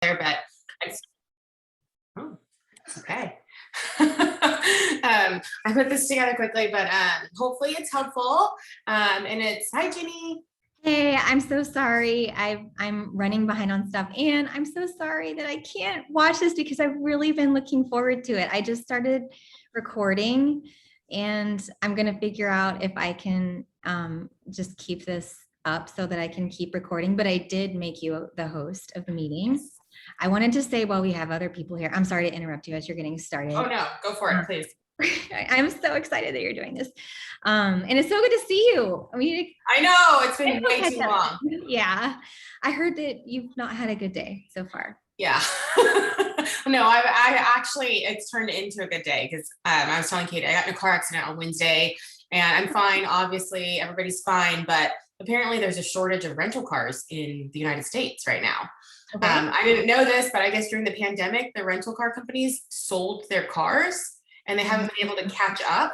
there, but oh, okay. I put this together quickly, but hopefully it's helpful. And it's, hi, Jenny. Hey, I'm so sorry. I'm running behind on stuff, and I'm so sorry that I can't watch this because I've really been looking forward to it. I just started recording, and I'm gonna figure out if I can just keep this up so that I can keep recording. But I did make you the host of the meeting. I wanted to say while we have other people here, I'm sorry to interrupt you as you're getting started. Oh no, go for it, please. I'm so excited that you're doing this. And it's so good to see you. I know, it's been way too long. Yeah. I heard that you've not had a good day so far. Yeah. No, I actually, it's turned into a good day because I was telling Kate, I got in a car accident on Wednesday and I'm fine. Obviously, everybody's fine, but apparently there's a shortage of rental cars in the United States right now. Okay. I didn't know this, but I guess during the pandemic, the rental car companies sold their cars and they haven't been able to catch up.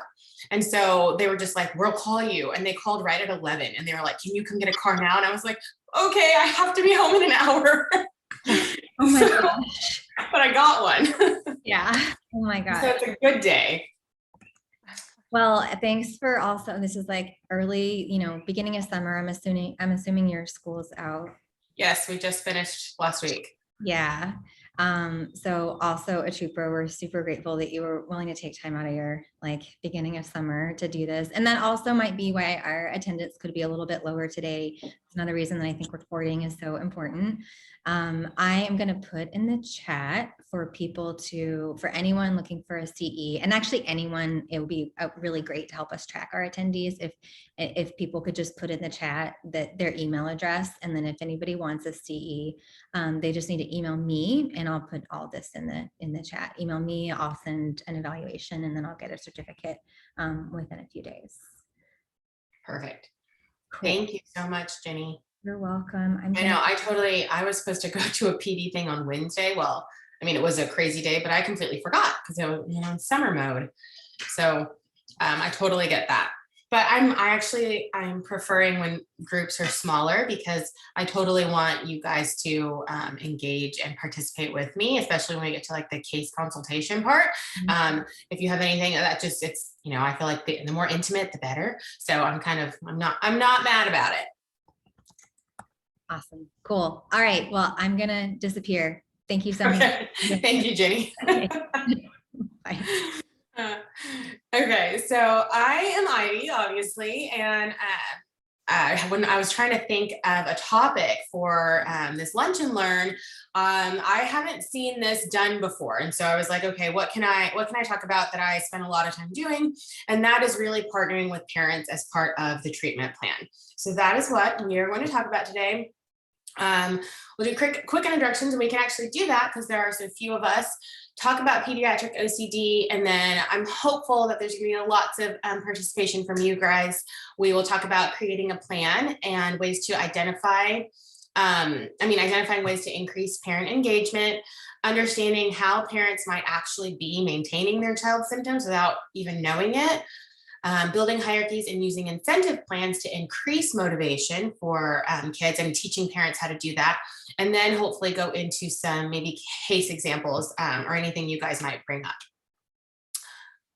And so they were just like, we'll call you. And they called right at 11 and they were like, can you come get a car now? And I was like, okay, I have to be home in an hour. Oh my gosh. But I got one. Yeah. Oh my God. So it's a good day. Well, thanks for also, this is like early, beginning of summer. I'm assuming your school's out. Yes, we just finished last week. Yeah. So also a trooper, we're super grateful that you were willing to take time out of your beginning of summer to do this. And that also might be why our attendance could be a little bit lower today. It's another reason that I think recording is so important. I am going to put in the chat for anyone looking for a CE, and actually anyone, it would be really great to help us track our attendees if people could just put in the chat that their email address, and then if anybody wants a CE, they just need to email me, and I'll put all this in the chat. Email me, I'll send an evaluation, and then I'll get a certificate within a few days. Perfect. Cool. Thank you so much, Jenny. You're welcome. I know, I was supposed to go to a PD thing on Wednesday. Well, I mean, it was a crazy day, but I completely forgot because I was in summer mode. So I totally get that. But I'm preferring when groups are smaller because I totally want you guys to engage and participate with me, especially when we get to the case consultation part. If you have anything that just, it's, I feel like the more intimate, the better. So I'm not mad about it. Awesome. Cool. All right. Well, I'm going to disappear. Thank you so much. Thank you, Jenny. Okay. Bye. Okay, so I am Ivy, obviously, and when I was trying to think of a topic for this lunch and learn, I haven't seen this done before, and so I was like, okay, what can I talk about that I spend a lot of time doing? And that is really partnering with parents as part of the treatment plan. So that is what we are going to talk about today. We'll do quick introductions, and we can actually do that because there are so few of us. Talk about pediatric OCD, and then I'm hopeful that there's going to be lots of participation from you guys. We will talk about creating a plan and ways to identifying ways to increase parent engagement, understanding how parents might actually be maintaining their child's symptoms without even knowing it, building hierarchies and using incentive plans to increase motivation for kids and teaching parents how to do that. And then hopefully go into some maybe case examples or anything you guys might bring up.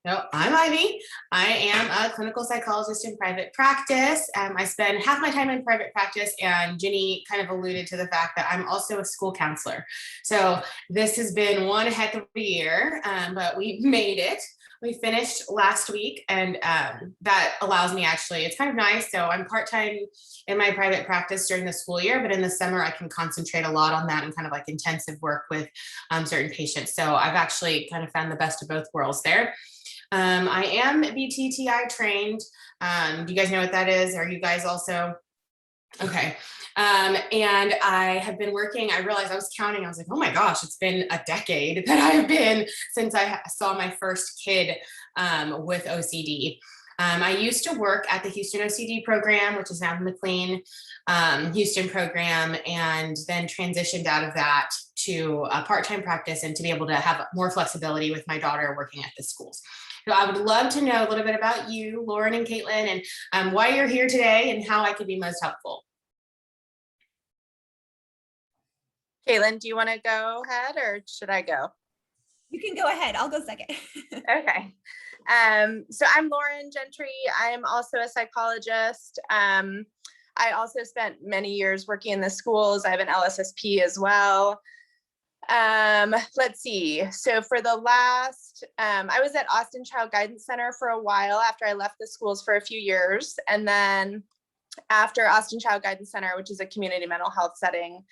So I'm Ivy. I am a clinical psychologist in private practice. I spend half my time in private practice, and Jenny kind of alluded to the fact that I'm also a school counselor. So this has been one heck of a year, but we made it. We finished last week, and that allows me it's kind of nice. So I'm part-time in my private practice during the school year, but in the summer I can concentrate a lot on that and kind of intensive work with certain patients. So I've actually kind of found the best of both worlds there. I am BTTI trained. Do you guys know what that is? Are you guys also? Okay. And I have been working, I realized I was counting, I was like, oh my gosh, it's been a decade that I've been since I saw my first kid with OCD. I used to work at the Houston OCD program, which is now the McLean Houston program, and then transitioned out of that to a part-time practice and to be able to have more flexibility with my daughter working at the schools. So I would love to know a little bit about you, Lauren and Caitlin, and why you're here today and how I could be most helpful. Caitlin, do you want to go ahead or should I go? You can go ahead. I'll go second. Okay. So I'm Lauren Gentry. I am also a psychologist. I also spent many years working in the schools. I have an LSSP as well. Let's see. So for the last, I was at Austin Child Guidance Center for a while after I left the schools for a few years. And then after Austin Child Guidance Center, which is a community mental health setting,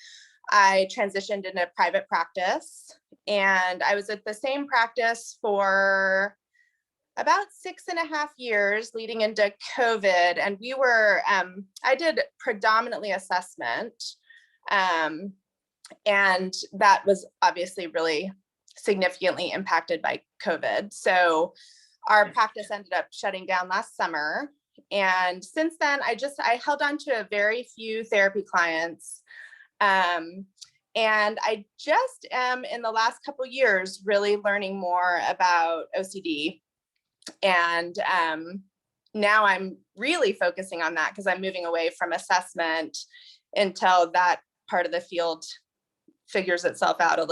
I transitioned into private practice. And I was at the same practice for about 6.5 years leading into COVID. And we were, I did predominantly assessment. And that was obviously really significantly impacted by COVID. So our practice ended up shutting down last summer. And since then, I held on to a very few therapy clients. And I just am in the last couple of years really learning more about OCD. And now I'm really focusing on that because I'm moving away from assessment until that part of the field figures itself out a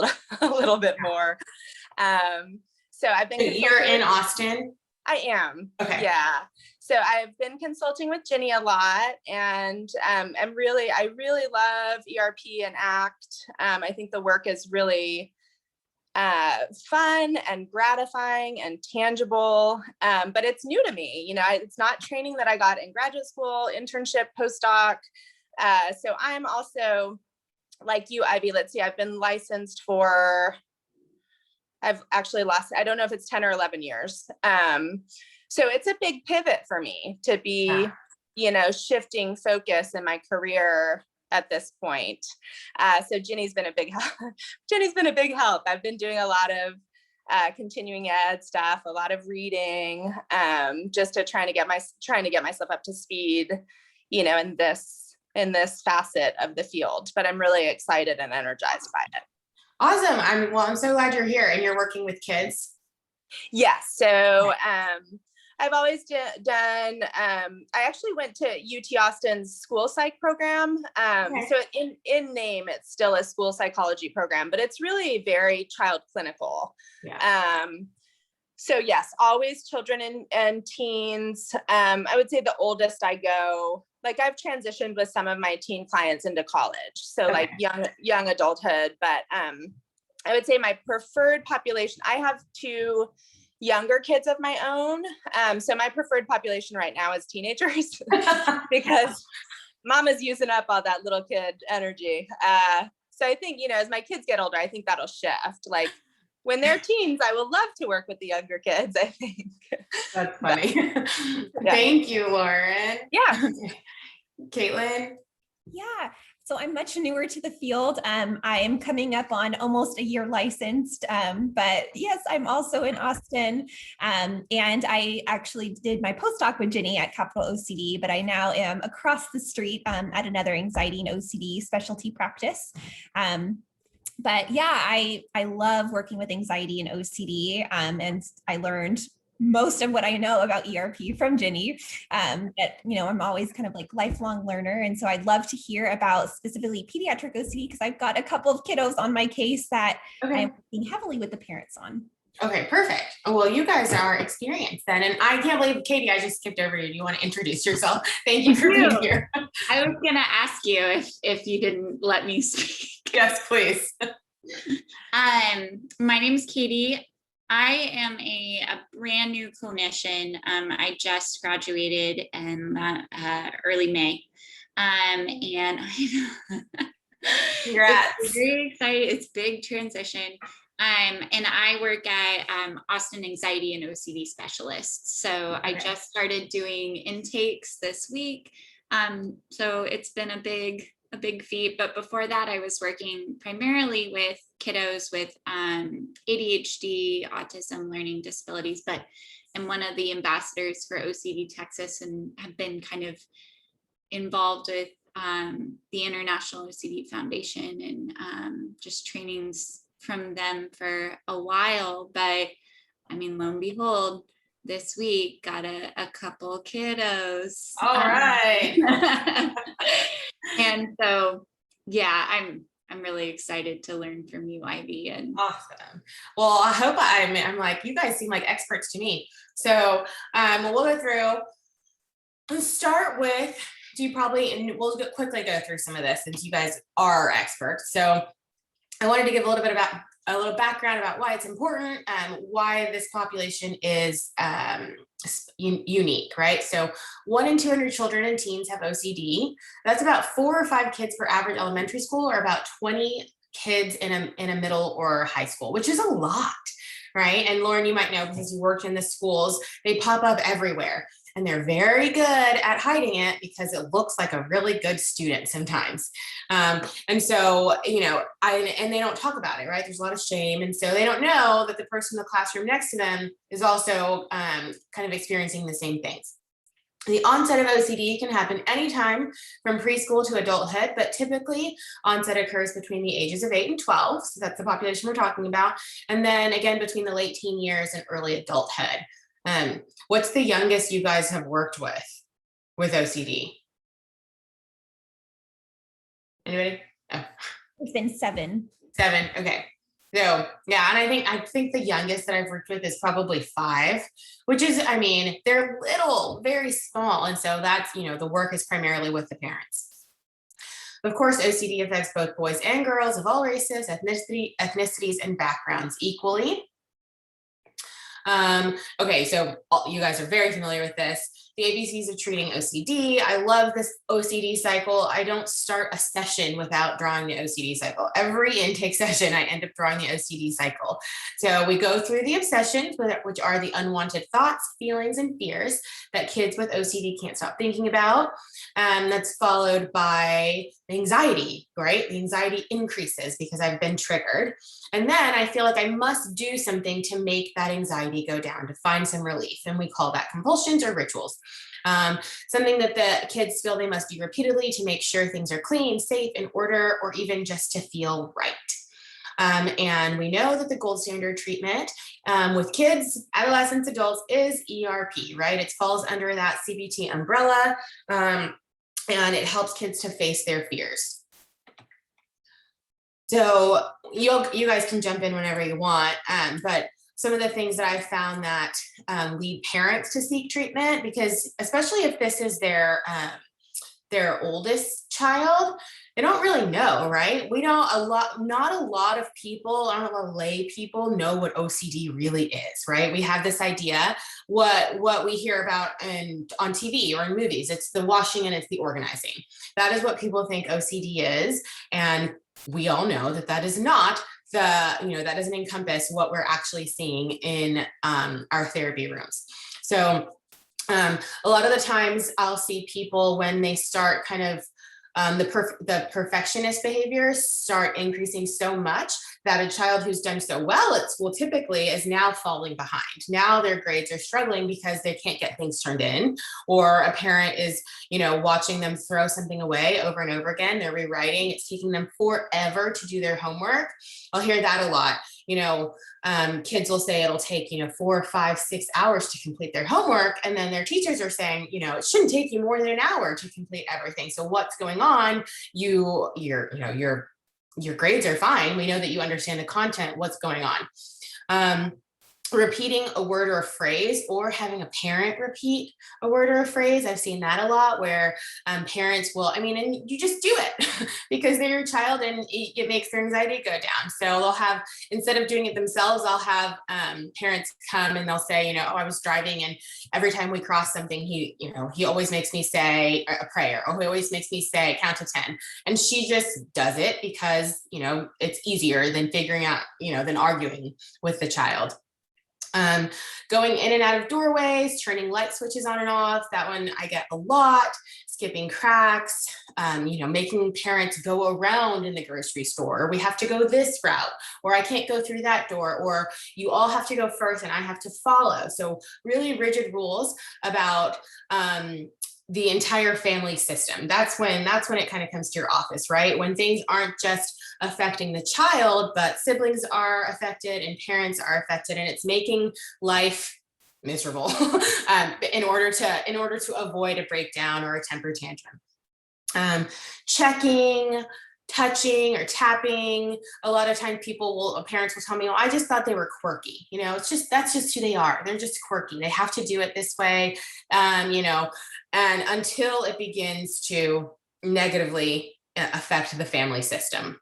little bit more. So I've been. You're in Austin? I am. Okay. Yeah. So I've been consulting with Ginny a lot, and I really love ERP and ACT. I think the work is really fun and gratifying and tangible, but it's new to me. It's not training that I got in graduate school, internship, postdoc. So I'm also like you, Ivy. Let's see, I've been licensed for, I don't know if it's 10 or 11 years. So it's a big pivot for me to be, shifting focus in my career at this point. So Ginny's been a big help. Ginny's been a big help. I've been doing a lot of continuing ed stuff, a lot of reading, just to trying to get myself up to speed, in this facet of the field. But I'm really excited and energized by it. Awesome. I'm so glad you're here and you're working with kids. Yes. So I've always done, I actually went to UT Austin's school psych program. Okay. So in name, it's still a school psychology program, but it's really very child clinical. Yeah. So yes, always children and teens. I would say the oldest I go, like I've transitioned with some of my teen clients into college. So like young adulthood, but I would say my preferred population, I have 2 younger kids of my own. So my preferred population right now is teenagers because mama's using up all that little kid energy. So I think, as my kids get older, I think that'll shift. Like when they're teens, I will love to work with the younger kids, I think. That's funny. Yeah. Thank you, Lauren. Yeah. Caitlin? Yeah. So I'm much newer to the field. I am coming up on almost a year licensed, but yes, I'm also in Austin. And I actually did my postdoc with Ginny at Capital OCD, but I now am across the street at another anxiety and OCD specialty practice. But yeah, I love working with anxiety and OCD, and I learned most of what I know about ERP from Ginny. That, I'm always kind of like lifelong learner. And so I'd love to hear about specifically pediatric OCD, because I've got a couple of kiddos on my case that I'm working heavily with the parents on. Okay, perfect. Well, you guys are experienced then. And I can't believe, Katie, I just skipped over you. Do you want to introduce yourself? Thank you for being here. I was going to ask you if you didn't let me speak. Yes, please. My name is Katie. I am a brand new clinician. I just graduated in early May. And Congrats. It's very excited. It's big transition. And I work at Austin Anxiety and OCD Specialists. So I just started doing intakes this week. So it's been a big feat. But before that, I was working primarily with kiddos with ADHD, autism, learning disabilities. But I'm one of the ambassadors for OCD Texas and have been kind of involved with the International OCD Foundation and just trainings from them for a while. But I mean, lo and behold, this week got a couple kiddos. All right. And so, yeah, I'm I'm really excited to learn from you, Ivy. And Awesome. Well, I hope I'm like, you guys seem like experts to me. So we'll go through and start with, and we'll quickly go through some of this since you guys are experts. So I wanted to give a little background about why it's important and why this population is unique, right? So 1 in 200 children and teens have OCD. That's about 4 or 5 kids per average elementary school, or about 20 kids in a middle or high school, which is a lot, right? And Lauren, you might know because you work in the schools, they pop up everywhere. And they're very good at hiding it because it looks like a really good student sometimes. And so, and they don't talk about it, right? There's a lot of shame. And so they don't know that the person in the classroom next to them is also kind of experiencing the same things. The onset of OCD can happen anytime from preschool to adulthood, but typically onset occurs between the ages of 8 and 12. So that's the population we're talking about. And then again, between the late teen years and early adulthood. What's the youngest you guys have worked with OCD? Anybody? Oh. It's been 7. 7. Okay. So yeah, and I think the youngest that I've worked with is probably 5, which is, they're little, very small. And so that's, the work is primarily with the parents. Of course, OCD affects both boys and girls of all races, ethnicities, and backgrounds equally. Okay, so you guys are very familiar with this. The ABCs of treating OCD. I love this OCD cycle. I don't start a session without drawing the OCD cycle. Every intake session, I end up drawing the OCD cycle. So we go through the obsessions, which are the unwanted thoughts, feelings, and fears that kids with OCD can't stop thinking about. That's followed by anxiety, right? The anxiety increases because I've been triggered. And then I feel like I must do something to make that anxiety go down, to find some relief. And we call that compulsions or rituals. Something that the kids feel they must do repeatedly to make sure things are clean, safe, in order, or even just to feel right. And we know that the gold standard treatment with kids, adolescents, adults is ERP, right? It falls under that CBT umbrella, and it helps kids to face their fears. So you guys can jump in whenever you want, but some of the things that I found that lead parents to seek treatment, because especially if this is their oldest child, they don't really know, right? Not a lot of people, not a lot of lay people know what OCD really is, right? We have this idea, what we hear about on TV or in movies, it's the washing and it's the organizing. That is what people think OCD is. And we all know that is not that doesn't encompass what we're actually seeing in our therapy rooms. So a lot of the times I'll see people when they start kind of the perfectionist behaviors start increasing so much that a child who's done so well at school typically is now falling behind. Now their grades are struggling because they can't get things turned in, or a parent is, watching them throw something away over and over again. They're rewriting. It's taking them forever to do their homework. I'll hear that a lot. Kids will say it'll take, 4, 5, 6 hours to complete their homework. And then their teachers are saying, it shouldn't take you more than an hour to complete everything. So what's going on? Your grades are fine. We know that you understand the content, what's going on. Repeating a word or a phrase, or having a parent repeat a word or a phrase. I've seen that a lot where parents will, and you just do it because they're your child and it makes their anxiety go down. So they'll have, instead of doing it themselves, I'll have parents come and they'll say, I was driving and every time we cross something, he always makes me say a prayer, or he always makes me say count to 10. And she just does it because, it's easier than figuring out, than arguing with the child. Going in and out of doorways, turning light switches on and off. That one I get a lot. Skipping cracks, making parents go around in the grocery store, or we have to go this route, or I can't go through that door, or you all have to go first and I have to follow. So really rigid rules about the entire family system. That's when it kind of comes to your office, right? When things aren't just affecting the child, but siblings are affected and parents are affected, and it's making life miserable in order to avoid a breakdown or a temper tantrum. Checking, touching or tapping. A lot of times parents will tell me, oh, I just thought they were quirky. That's just who they are. They're just quirky. They have to do it this way. And until it begins to negatively affect the family system.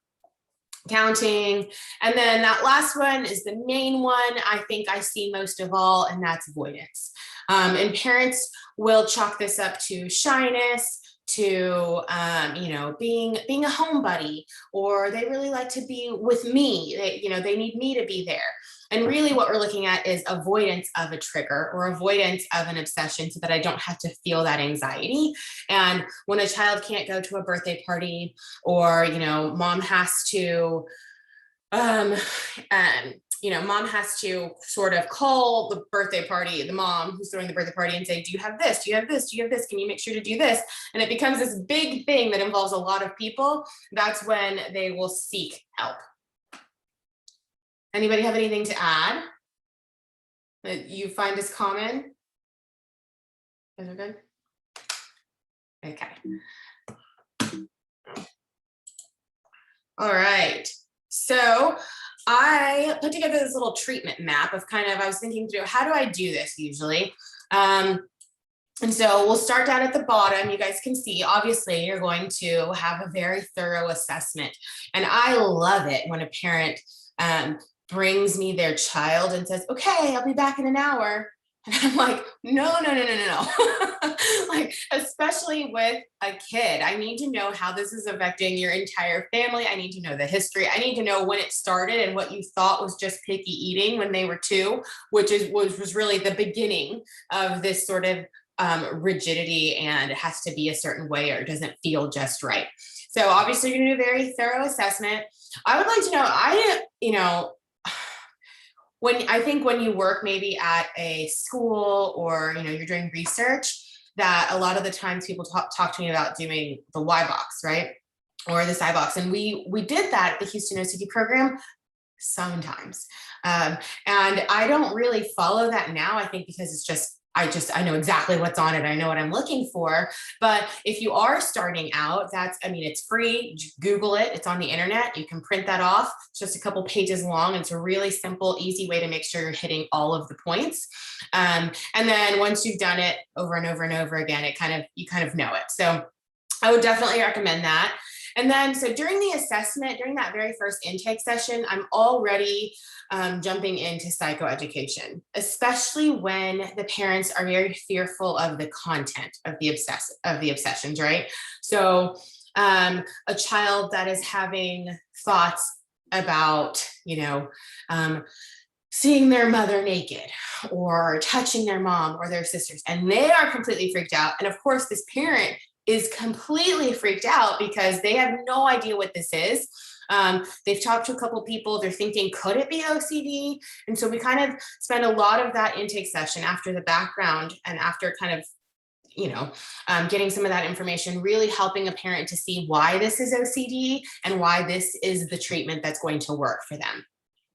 Counting. And then that last one is the main one I think I see most of all, and that's avoidance. And parents will chalk this up to shyness, to being a homebody, or they really like to be with me. They need me to be there. And really what we're looking at is avoidance of a trigger or avoidance of an obsession so that I don't have to feel that anxiety. And when a child can't go to a birthday party, or mom has to mom has to sort of call the birthday party, the mom who's throwing the birthday party, and say, do you have this? Do you have this? Do you have this? Can you make sure to do this? And it becomes this big thing that involves a lot of people. That's when they will seek help. Anybody have anything to add that you find is common? Is it good? Okay. All right. So I put together this little treatment map of I was thinking through, how do I do this usually? And so we'll start down at the bottom. You guys can see, obviously, you're going to have a very thorough assessment. And I love it when a parent brings me their child and says, okay, I'll be back in an hour. And I'm like, no. Like, especially with a kid, I need to know how this is affecting your entire family. I need to know the history. I need to know when it started and what you thought was just picky eating when they were 2, which was really the beginning of this sort of rigidity, and it has to be a certain way or it doesn't feel just right. So obviously you're gonna do a very thorough assessment. I would like to know, when you work maybe at a school, or you're doing research, that a lot of the times people talk to me about doing the Y box, right? Or the Psy box. And we did that at the Houston OCD program sometimes. And I don't really follow that now, I think, because I know exactly what's on it. I know what I'm looking for. But if you are starting out, it's free. Google it. It's on the internet. You can print that off. It's just a couple pages long. It's a really simple, easy way to make sure you're hitting all of the points. And then once you've done it over and over and over again, you kind of know it. So I would definitely recommend that. And then, so during the assessment, during that very first intake session, I'm already jumping into psychoeducation, especially when the parents are very fearful of the content of the obsessions, right? So a child that is having thoughts about, seeing their mother naked, or touching their mom or their sisters, and they are completely freaked out. And of course, this parent is completely freaked out because they have no idea what this is. They've talked to a couple people. They're thinking, could it be OCD? And so we kind of spend a lot of that intake session after the background, and after kind of, getting some of that information, really helping a parent to see why this is OCD and why this is the treatment that's going to work for them.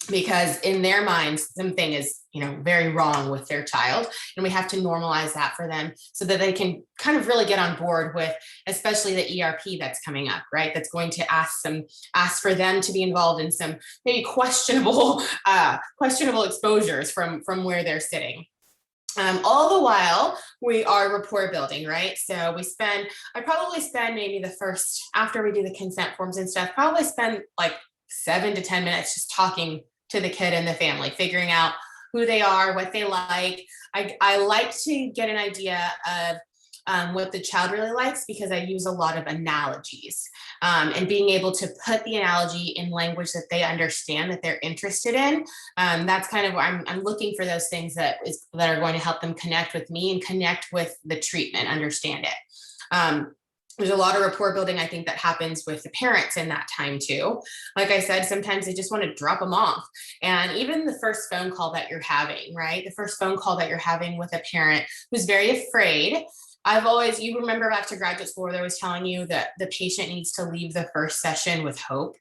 Because in their minds, something is, very wrong with their child. And we have to normalize that for them so that they can kind of really get on board with, especially the ERP that's coming up, right? That's going to ask for them to be involved in some maybe questionable exposures from where they're sitting. All the while we are rapport building, right? So I probably spend maybe the first, after we do the consent forms and stuff, probably spend like 7 to 10 minutes just talking to the kid and the family, figuring out who they are, what they like. I like to get an idea of what the child really likes, because I use a lot of analogies, and being able to put the analogy in language that they understand, that they're interested in. That's kind of where I'm looking for those things that are going to help them connect with me and connect with the treatment, understand it. There's a lot of rapport building, I think, that happens with the parents in that time too. Like I said, sometimes they just want to drop them off. And even the first phone call that you're having, right? The first phone call that you're having with a parent who's very afraid. You remember back to graduate school where they was telling you that the patient needs to leave the first session with hope,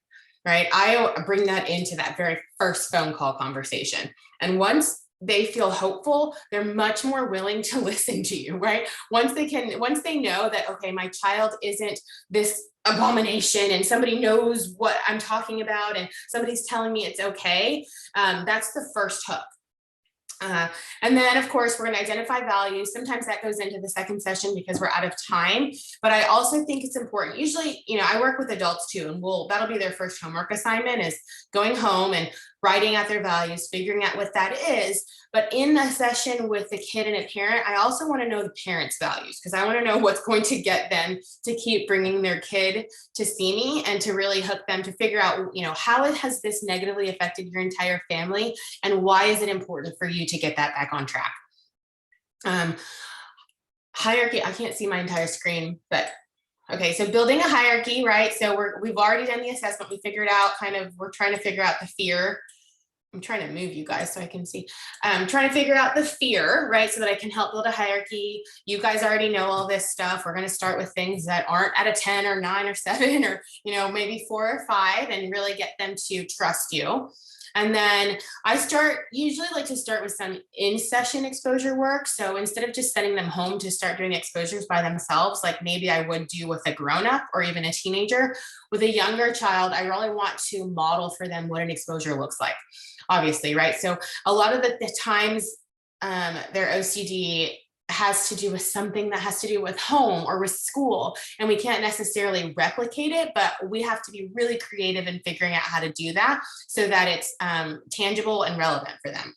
right? I bring that into that very first phone call conversation. And once they feel hopeful, they're much more willing to listen to you, right? Once they know that, okay, my child isn't this abomination and somebody knows what I'm talking about and somebody's telling me it's okay, that's the first hook. And then of course, we're going to identify values. Sometimes that goes into the second session because we're out of time, but I also think it's important. Usually, I work with adults too, and that'll be their first homework assignment, is going home and writing out their values, figuring out what that is. But in a session with the kid and a parent, I also want to know the parents' values, because I want to know what's going to get them to keep bringing their kid to see me, and to really hook them to figure out, how has this negatively affected your entire family, and why is it important for you to get that back on track. Hierarchy, I can't see my entire screen, but okay, so building a hierarchy, right? So we've already done the assessment. We figured out we're trying to figure out the fear. I'm trying to move you guys so I can see. I'm trying to figure out the fear, right? So that I can help build a hierarchy. You guys already know all this stuff. We're going to start with things that aren't at a 10 or 9 or 7 or, maybe 4 or 5, and really get them to trust you. And then I usually like to start with some in-session exposure work. So instead of just sending them home to start doing exposures by themselves, like maybe I would do with a grown-up or even a teenager, with a younger child, I really want to model for them what an exposure looks like, obviously, right? So a lot of the times their OCD has to do with something that has to do with home or with school, and we can't necessarily replicate it, but we have to be really creative in figuring out how to do that so that it's tangible and relevant for them.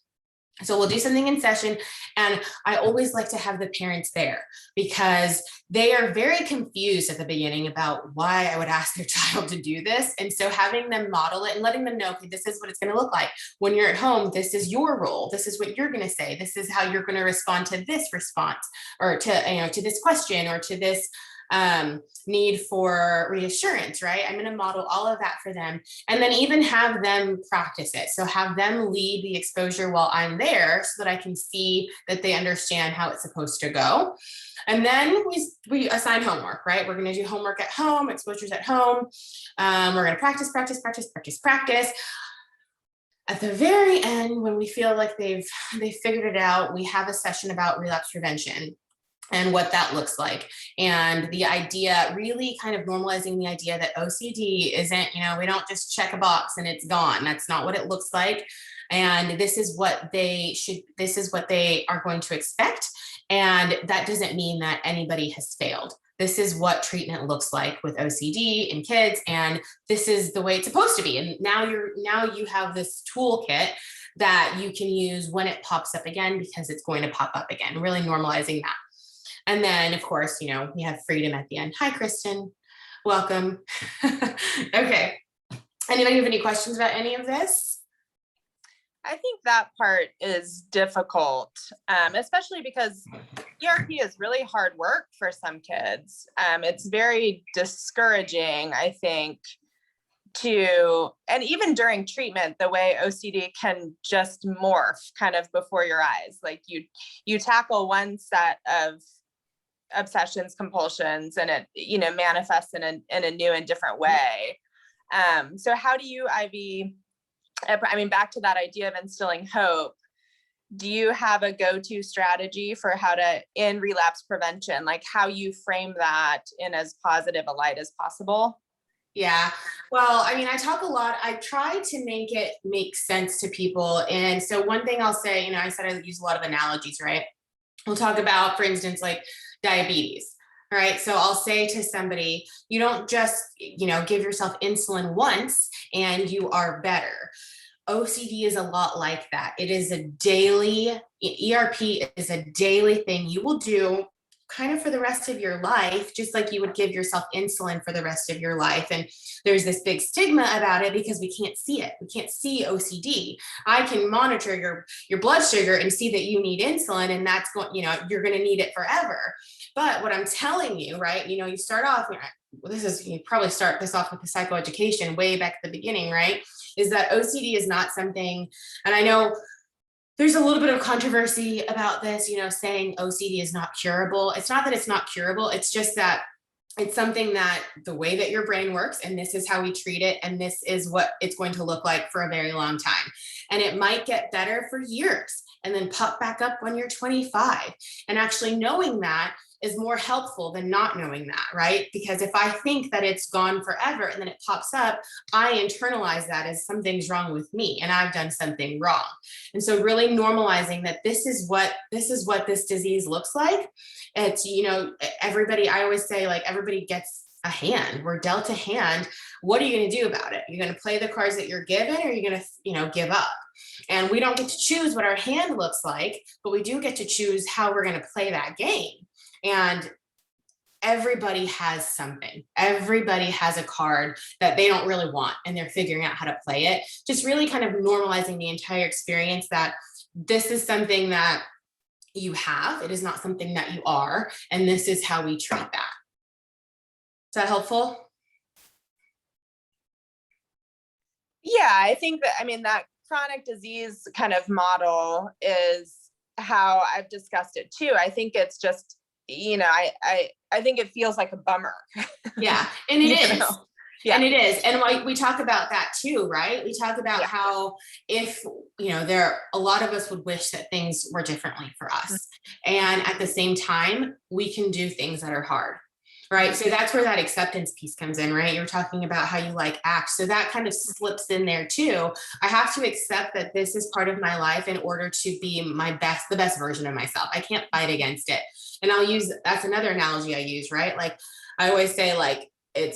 So we'll do something in session, and I always like to have the parents there, because they are very confused at the beginning about why I would ask their child to do this. And so having them model it and letting them know, okay, this is what it's going to look like. When you're at home, this is your role. This is what you're going to say. This is how you're going to respond to this response, or to this question, or to this need for reassurance, right? I'm going to model all of that for them, and then even have them practice it. So have them lead the exposure while I'm there, so that I can see that they understand how it's supposed to go. And then we assign homework, right? We're going to do homework at home, exposures at home. We're going to practice. At the very end, when we feel like they've figured it out, we have a session about relapse prevention and what that looks like. And the idea, really kind of normalizing the idea that OCD isn't, we don't just check a box and it's gone. That's not what it looks like. And this is what they are going to expect. And that doesn't mean that anybody has failed. This is what treatment looks like with OCD in kids, and this is the way it's supposed to be. And now you have this toolkit that you can use when it pops up again, because it's going to pop up again, really normalizing that. And then, of course, we have freedom at the end. Hi, Kristen. Welcome. Okay. Anybody have any questions about any of this? I think that part is difficult, especially because ERP is really hard work for some kids. It's very discouraging, I think, and even during treatment, the way OCD can just morph kind of before your eyes. Like you tackle one set of obsessions, compulsions, and it manifests in a new and different way. So how do you, Ivy, back to that idea of instilling hope, do you have a go-to strategy for how to, in relapse prevention, like how you frame that in as positive a light as possible? Yeah, well, I talk a lot. I try to make it make sense to people. And so one thing I'll say, I said I use a lot of analogies, right? We'll talk about, for instance, like diabetes. All right. So I'll say to somebody, you don't just, give yourself insulin once and you are better. OCD is a lot like that. It is a daily, ERP is a daily thing you will do kind of for the rest of your life, just like you would give yourself insulin for the rest of your life. And there's this big stigma about it because we can't see it. We can't see OCD. I can monitor your blood sugar and see that you need insulin, and that's going, you're going to need it forever. But what I'm telling you, right, you start off, you probably start this off with the psychoeducation way back at the beginning, right, is that OCD is not something, and I know there's a little bit of controversy about this, saying OCD is not curable. It's not that it's not curable. It's just that it's something that the way that your brain works, and this is how we treat it, and this is what it's going to look like for a very long time. and it might get better for years and then pop back up when you're 25. And actually knowing that is more helpful than not knowing that, right? Because if I think that it's gone forever and then it pops up, I internalize that as something's wrong with me and I've done something wrong. And so really normalizing that this is what this disease looks like. It's, you know, everybody, I always say, like, everybody gets a hand. We're dealt a hand. What are you going to do about it? You're going to play the cards that you're given, or are you going to, you know, give up? And we don't get to choose what our hand looks like, but we do get to choose how we're going to play that game. And everybody has something. Everybody has a card that they don't really want, and they're figuring out how to play it. Just really kind of normalizing the entire experience that this is something that you have. It is not something that you are. And this is how we treat that. Is that helpful? Yeah, I think that, I mean, that chronic disease kind of model is how I've discussed it too. I think it's just, you know, I think it feels like a bummer. Yeah, and it is. Know? Yeah. And it is. And like we talk about that too, right? We talk about how if, you know, a lot of us would wish that things were differently for us. And at the same time, we can do things that are hard. Right. So that's where that acceptance piece comes in, right? You're talking about how you like ACT. So that kind of slips in there too. I have to accept that this is part of my life in order to be the best version of myself. I can't fight against it. And that's another analogy I use, right? Like I always say, like, I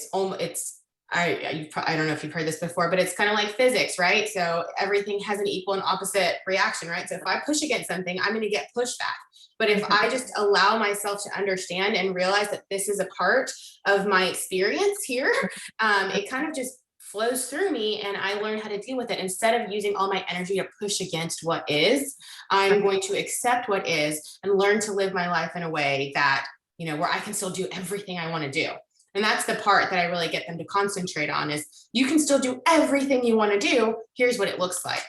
don't know if you've heard this before, but it's kind of like physics, right? So everything has an equal and opposite reaction, right? So if I push against something, I'm going to get pushed back. But if I just allow myself to understand and realize that this is a part of my experience here, it kind of just flows through me and I learn how to deal with it. Instead of using all my energy to push against what is, I'm going to accept what is and learn to live my life in a way that, you know, where I can still do everything I want to do. And that's the part that I really get them to concentrate on is you can still do everything you want to do. Here's what it looks like.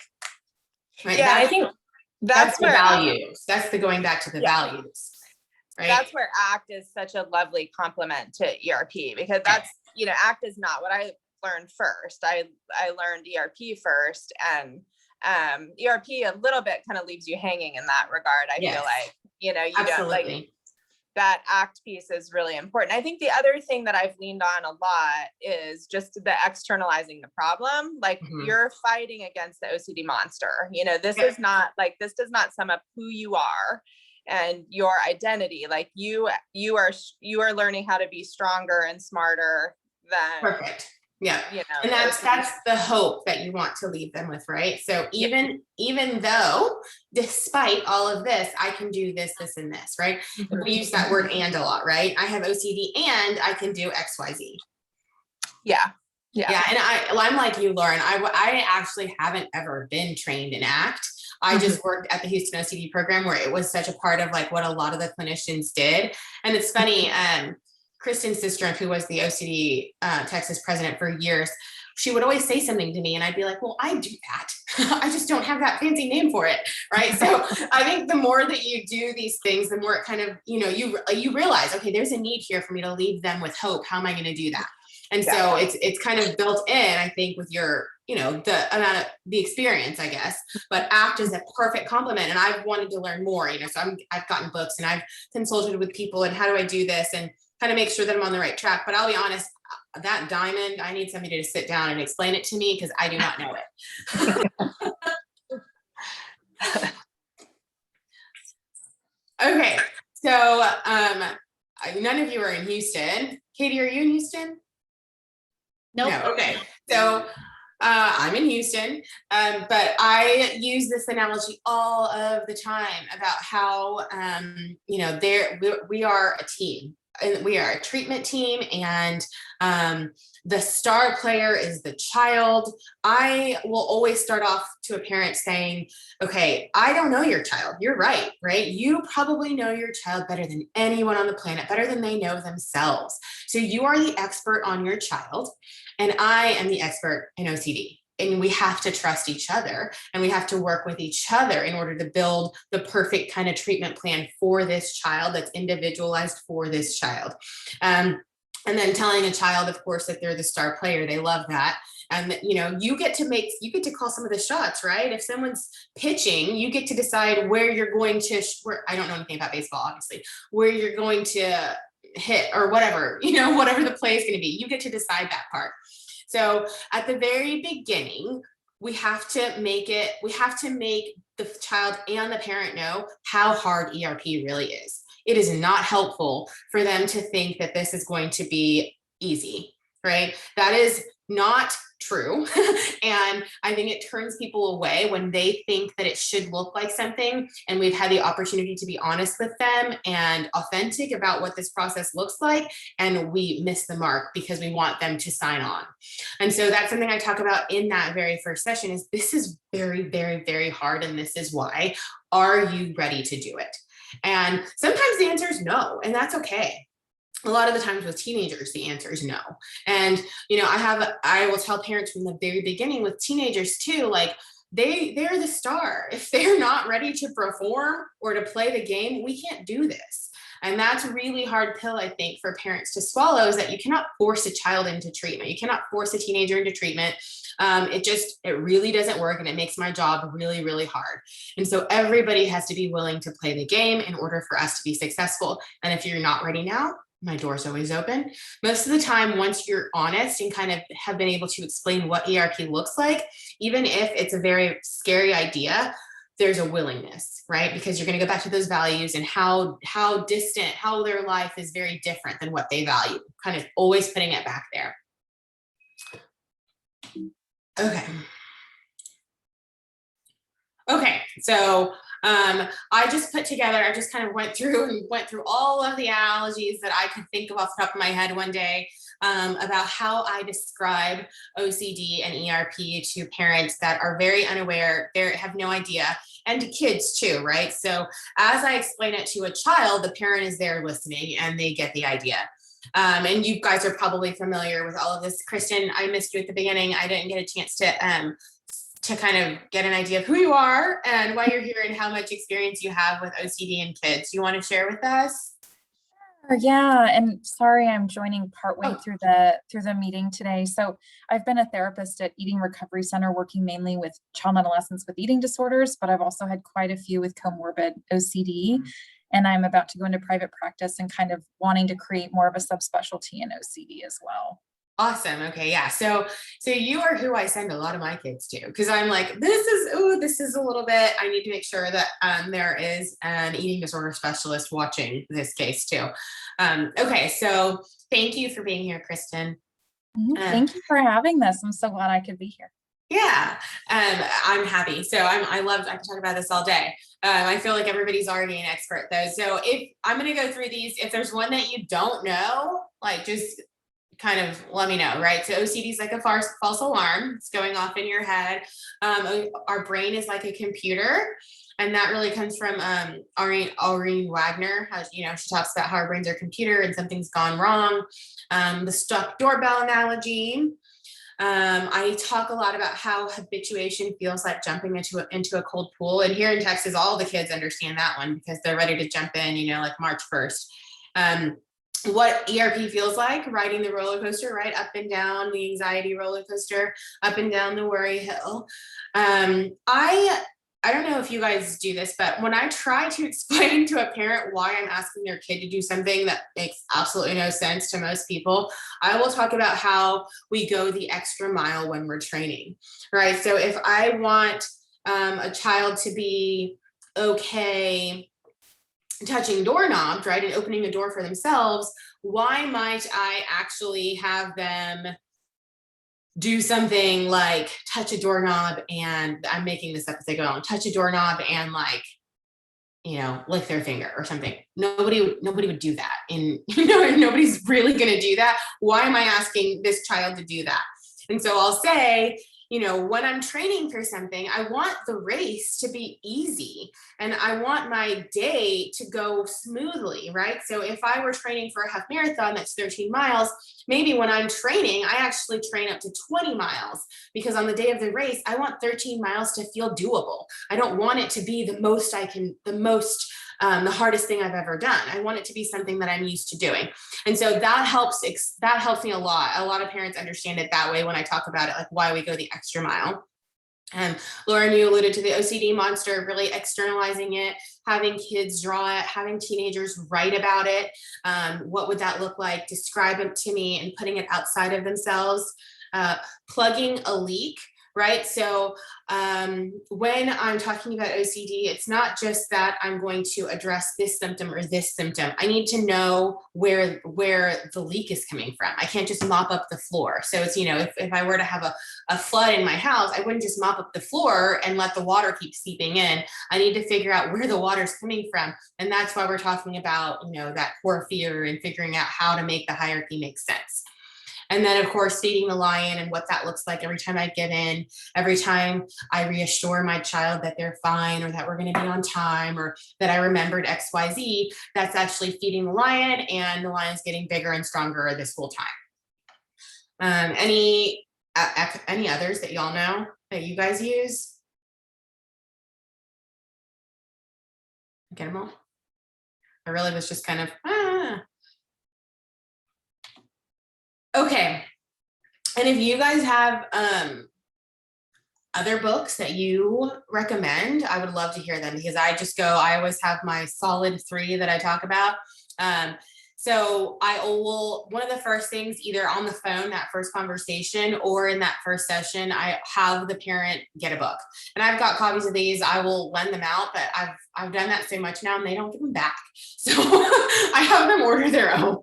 Right? Yeah, I think that's the where values. That's the going back to the values. Right. That's where ACT is such a lovely complement to ERP, because that's, you know, ACT is not what I learned first. I learned ERP first, and ERP a little bit kind of leaves you hanging in that regard. I feel like, you know, you don't like that ACT piece is really important. I think the other thing that I've leaned on a lot is just the externalizing the problem. Like you're fighting against the OCD monster. You know, this is not like, this does not sum up who you are and your identity. Like you are learning how to be stronger and smarter than Yeah. You know, and that's the hope that you want to leave them with, right? So even though despite all of this, I can do this, this, and this, right? We use that word "and" a lot, right? I have OCD and I can do XYZ. Yeah. And I'm like you, Lauren. I actually haven't ever been trained in ACT. I just worked at the Houston OCD program where it was such a part of like what a lot of the clinicians did. And it's funny, Kristen Sister, who was the OCD Texas president for years, she would always say something to me and I'd be like, well, I do that. I just don't have that fancy name for it. Right. So I think the more that you do these things, the more it kind of, you know, you realize, okay, there's a need here for me to leave them with hope. How am I going to do that? And so it's kind of built in, I think, with your, you know, the amount of the experience, I guess, but ACT is a perfect complement. And I've wanted to learn more, you know, so I've gotten books and I've consulted with people and how do I do this and kind of make sure that I'm on the right track. But I'll be honest, that diamond, I need somebody to sit down and explain it to me because I do not know it. Okay. So none of you are in Houston. Katie, are you in Houston? Nope. No. Okay. So I'm in Houston, but I use this analogy all of the time about how, you know, we are a team. And we are a treatment team, and the star player is the child. I will always start off to a parent saying, okay, I don't know your child. You're right? You probably know your child better than anyone on the planet, better than they know themselves. So you are the expert on your child, and I am the expert in OCD. And we have to trust each other and we have to work with each other in order to build the perfect kind of treatment plan for this child that's individualized for this child. And then telling a child, of course, that they're the star player. They love that. And you get to call some of the shots, right? If someone's pitching, you get to decide where you're going to, where, I don't know anything about baseball, obviously, where you're going to hit or whatever, whatever the play is going to be. You get to decide that part. So at the very beginning, we have to make the child and the parent know how hard ERP really is. It is not helpful for them to think that this is going to be easy, right? That is not true. And I think it turns people away when they think that it should look like something. And we've had the opportunity to be honest with them and authentic about what this process looks like. And we miss the mark because we want them to sign on. And so that's something I talk about in that very first session is this is very, very, very hard. And this is why. Are you ready to do it? And sometimes the answer is no, and that's okay. A lot of the times with teenagers, the answer is no. And, I will tell parents from the very beginning with teenagers too, like they're the star. If they're not ready to perform or to play the game, we can't do this. And that's a really hard pill, I think, for parents to swallow, is that you cannot force a child into treatment. You cannot force a teenager into treatment. It really doesn't work, and it makes my job really, really hard. And so everybody has to be willing to play the game in order for us to be successful. And if you're not ready now, my door's always open. Most of the time, once you're honest and kind of have been able to explain what ERP looks like, even if it's a very scary idea, there's a willingness, right? Because you're going to go back to those values and how their life is very different than what they value, kind of always putting it back there. Okay, so I just kind of went through all of the analogies that I could think of off the top of my head one day about how I describe OCD and ERP to parents that are very unaware, they have no idea, and to kids too, right? So as I explain it to a child, the parent is there listening and they get the idea. And you guys are probably familiar with all of this. Kristen, I missed you at the beginning. I didn't get a chance to kind of get an idea of who you are and why you're here and how much experience you have with OCD and kids. You want to share with us? Yeah, and sorry, I'm joining partway through the meeting today. So I've been a therapist at Eating Recovery Center, working mainly with child and adolescents with eating disorders, but I've also had quite a few with comorbid OCD. And I'm about to go into private practice and kind of wanting to create more of a subspecialty in OCD as well. Awesome. Okay. Yeah. So you are who I send a lot of my kids to, because I'm like, this is a little bit, I need to make sure that there is an eating disorder specialist watching this case too. Okay. So thank you for being here, Kristen. Thank you for having this. I'm so glad I could be here. Yeah, I'm happy. So I can talk about this all day. I feel like everybody's already an expert though. So if I'm going to go through these, if there's one that you don't know, like just kind of let me know, right? So OCD is like a false alarm. It's going off in your head. Our brain is like a computer. And that really comes from Aureen Wagner. She talks about how our brains are a computer and something's gone wrong. The stuck doorbell analogy. I talk a lot about how habituation feels like jumping into a cold pool. And here in Texas, all the kids understand that one because they're ready to jump in, like March 1st. What ERP feels like, riding the roller coaster, right? Up and down the anxiety roller coaster, up and down the worry hill. I don't know if you guys do this, but when I try to explain to a parent why I'm asking their kid to do something that makes absolutely no sense to most people, I will talk about how we go the extra mile when we're training, right? So if I want a child to be okay touching doorknobs, right, and opening a door for themselves, why might I actually have them do something like touch a doorknob, and I'm making this up as I go along, touch a doorknob and lick their finger or something? Nobody would do that. And nobody's really going to do that. Why am I asking this child to do that? And so I'll say, when I'm training for something, I want the race to be easy and I want my day to go smoothly, right? So if I were training for a half marathon, that's 13 miles, maybe when I'm training, I actually train up to 20 miles because on the day of the race, I want 13 miles to feel doable. I don't want it to be the most the hardest thing I've ever done. I want it to be something that I'm used to doing. And so that helps me a lot. A lot of parents understand it that way when I talk about it, like why we go the extra mile. Lauren, you alluded to the OCD monster, really externalizing it, having kids draw it, having teenagers write about it. What would that look like? Describe it to me, and putting it outside of themselves. Plugging a leak, right? So when I'm talking about OCD, it's not just that I'm going to address this symptom or this symptom. I need to know where the leak is coming from. I can't just mop up the floor. So it's, you know, if I were to have a flood in my house, I wouldn't just mop up the floor and let the water keep seeping in. I need to figure out where the water's coming from. And that's why we're talking about, you know, that core fear and figuring out how to make the hierarchy make sense. And then, of course, feeding the lion and what that looks like every time I get in, every time I reassure my child that they're fine, or that we're going to be on time, or that I remembered XYZ, that's actually feeding the lion, and the lion's getting bigger and stronger this whole time. Any others that y'all know that you guys use? Get them all? I really was just kind of, Okay, and if you guys have other books that you recommend, I would love to hear them, because I always have my solid 3 that I talk about. So one of the first things, either on the phone, that first conversation, or in that first session, I have the parent get a book. And I've got copies of these. I will lend them out, but I've done that so much now, and they don't give them back. So I have them order their own.